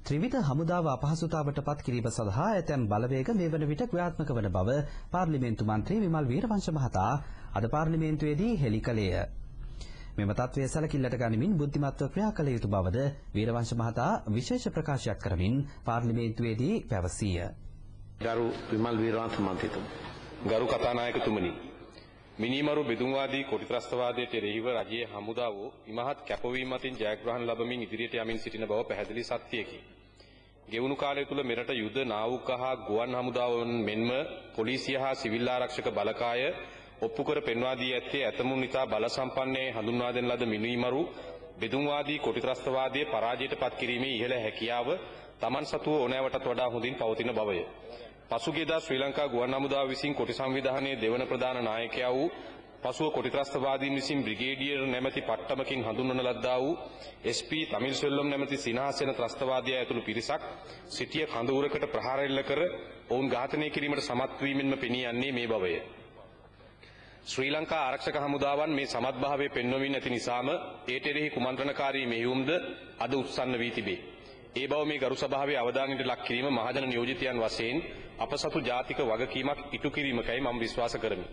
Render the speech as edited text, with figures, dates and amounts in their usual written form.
ත්‍රිවිධ හමුදාව අපහසුතාවට පත් කිරීම සඳහා ඇතැම් බලවේග මේ වන විට ක්‍රියාත්මක වන බව පාර්ලිමේන්තු මන්ත්‍රී විමල් වීරවංශ මහතා අද පාර්ලිමේන්තුවේදී හෙළි කළේය. මෙම තත්ත්වය සැලකිල්ලට ගනිමින් බුද්ධිමත්ව ක්‍රියා කළ යුතු බවද වීරවංශ මහතා විශේෂ ප්‍රකාශයක් කරමින් පාර්ලිමේන්තුවේදී පැවසීය. ගරු විමල් වීරවංශ මන්ත්‍රීතුමා, ගරු කතානායකතුමනි, මිනිමරු බෙදුම්වාදී කොටිත්‍රස්තවාදයට එරෙහිව රජයේ හමුදාව ඉමහත් කැපවීම අතින් ජයග්‍රහණ ලබමින් ඉදිරියට යමින් සිටින බව පැහැදිලි සත්‍යයකි. ගෙවුණු කාලය තුල මෙරට යුද නාවුක හා ගුවන් හමුදාවන් මෙන්ම පොලිසිය හා සිවිල් ආරක්ෂක බලකාය ඔප්පු කර පෙන්වා දී ඇත්තේ ඇතමුන් ඉතා බල සම්පන්නයේ හඳුන්වා දෙන ලද මිනිමරු බෙදුම්වාදී කොටිත්‍රස්තවාදයේ පරාජයට පත් කිරීමේ ඉහළ හැකියාව Taman සතුව ඕනෑවටත් වඩා හොඳින් පවතින බවය. පසුගියදා ශ්‍රී ලංකා ගුවන් හමුදාව විසින් කොටි සංවිධානයේ දෙවන ප්‍රධාන නායකයා වූ පසුව කොටිත්‍රස්තවාදීන් විසින් බ්‍රිගේඩියර් නැමැති පට්ටමකින් හඳුන්වන ලද්දා වූ SP තමිල්සෙල්වම් නැමැති සිනහසෙන ත්‍රස්තවාදියා ඇතුළු පිරිසක් සිටිය කඳවුරකට ප්‍රහාර එල්ල කර ඔවුන් ඝාතනය කිරීමට සමත් වීමෙන්ම පෙනී යන්නේ මේ බවය. ශ්‍රී ලංකා ආරක්ෂක හමුදාවන් මේ සමත්භාවය පෙන්වමින් ඇති නිසාම ඒට එරෙහි කුමන්ත්‍රණකාරී මෙහෙයුම්ද අද උත්සන්න වී තිබේ. ඒ බව මේ ගරු සභාවේ අවධානයට ලක් කිරීම මහජන නියෝජිතයන් වශයෙන් අප සතු ජාතික වගකීමක් ඉටු කිරීමකයි මම විශ්වාස කරමි.